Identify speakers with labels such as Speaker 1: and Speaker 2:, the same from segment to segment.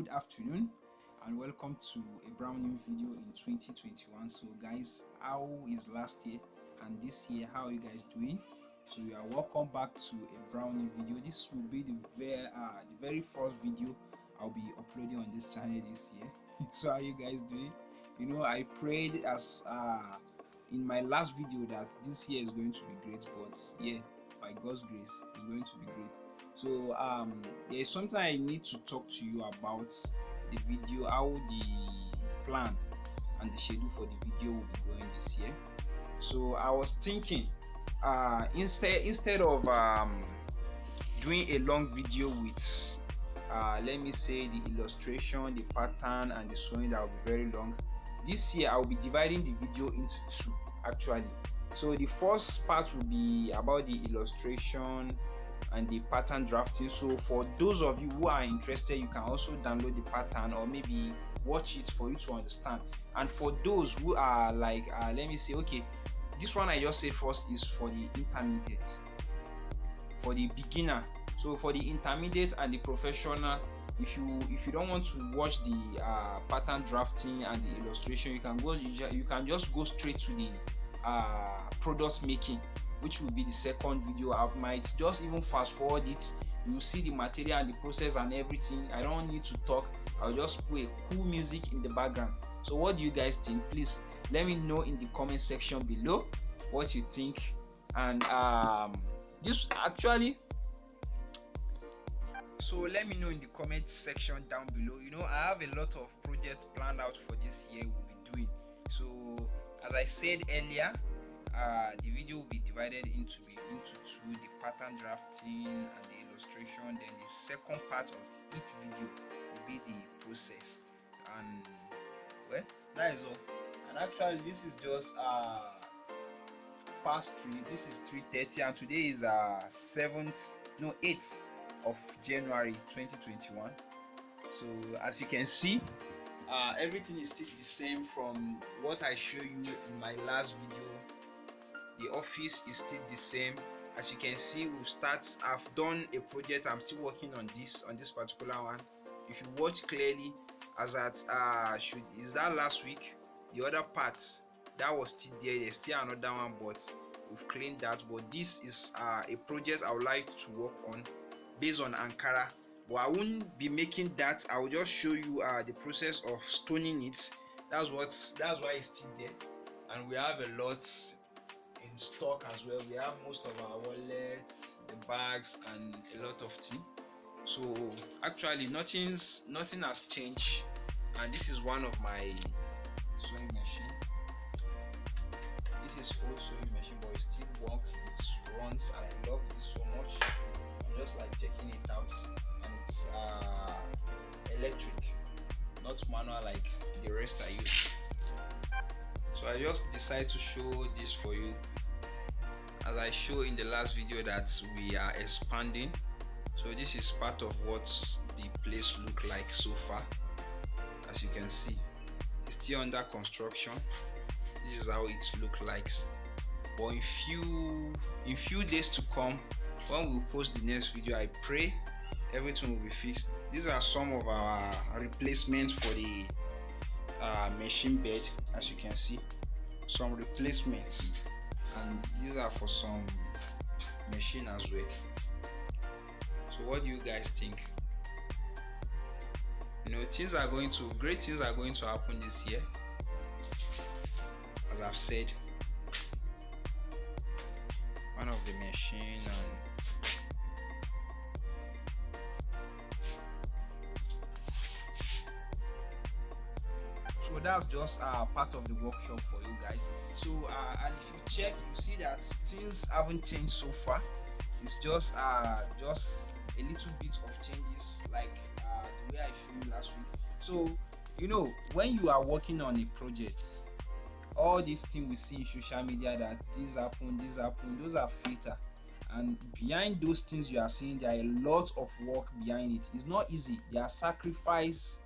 Speaker 1: good afternoon and welcome to a brand new video in 2021. So guys, how is last year and this year, how are you guys doing? So you are welcome back to a brand new video. This will be the very first video I'll be uploading on this channel this year. So how are you guys doing? You know, I prayed as in my last video that this year is going to be great, but yeah, by God's grace it's going to be great. So there is something I need to talk to you about the video, how the plan and the schedule for the video will be going this year. So I was thinking instead of doing a long video with let me say the illustration, the pattern and the sewing that will be very long, this year I will be dividing the video into two actually. So the first part will be about the illustration and the pattern drafting. So for those of you who are interested, you can also download the pattern or maybe watch it for you to understand. And for those who are like let me say, okay, this one I just said first is for the intermediate, for the beginner. So for the intermediate and the professional, if you don't want to watch the pattern drafting and the illustration, you can just go straight to the product making, which will be the second video. I might just even fast forward it. You see the material and the process and everything. I don't need to talk. I'll just play cool music in the background. So what do you guys think? Please let me know in the comment section below what you think. And this actually, so let me know in the comment section down below. You know, I have a lot of projects planned out for this year we'll be doing. So as I said earlier, the video will be divided into two: the pattern drafting and the illustration. Then the second part of each video will be the process. And well, that is all. And actually, this is just past 3. This is 3:30, and today is 8th of January 2021. So as you can see, everything is still the same from what I showed you in my last video. The office is still the same. As you can see, I've done a project. I'm still working on this particular one. If you watch clearly, as at is that last week, the other parts that was still there, there's still another one, but we've cleaned that. But this is a project I would like to work on based on Ankara, but I won't be making that. I will just show you the process of stoning it. That's why it's still there. And we have a lot in stock as well. We have most of our wallets, the bags and a lot of things. So actually nothing has changed. And this is one of my sewing machine. This is old sewing machine, but it still works. It runs and I love it so much. I'm just like checking it out, and it's electric, not manual like the rest I use. So I just decided to show this for you, as I showed in the last video that we are expanding. So this is part of what the place look like so far. As you can see, it's still under construction. This is how it look like. But in few days to come, when we post the next video, I pray everything will be fixed. These are some of our replacements for the machine bed. As you can see, some replacements, and these are for some machine as well. So what do you guys think? You know, great things are going to happen this year, as I've said. One of the machine, and so that's just part of the workshop for you guys. So and if you check, you see that things haven't changed so far. It's just a little bit of changes, like the way I showed you last week. So you know, when you are working on a project, all these things we see in social media, that this happen, those are filter, and behind those things you are seeing, there are a lot of work behind it. It's not easy. There are sacrifice,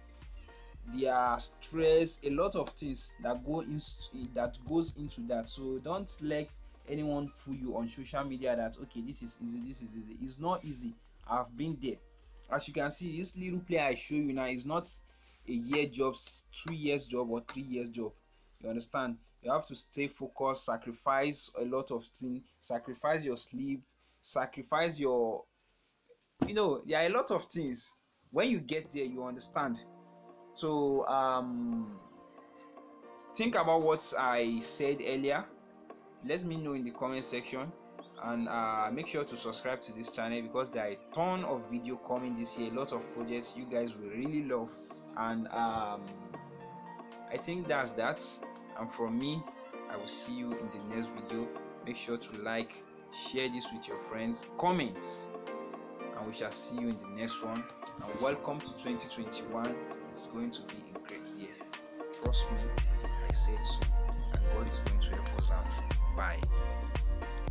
Speaker 1: there are stress, a lot of things that goes into that. So don't let anyone fool you on social media that okay, this is easy. It's not easy. I've been there. As you can see, this little play I show you now is not a year job, 2 years job, or 3 years job. You understand? You have to stay focused, sacrifice a lot of things, sacrifice your sleep, sacrifice your, there are a lot of things. When you get there, you understand. So think about what I said earlier. Let me know in the comment section, and make sure to subscribe to this channel, because there are a ton of video coming this year, a lot of projects you guys will really love. And I think that's that. And from me, I will see you in the next video. Make sure to like, share this with your friends, comments, and we shall see you in the next one. And welcome to 2021. It's going to be a great year, trust me, I said so.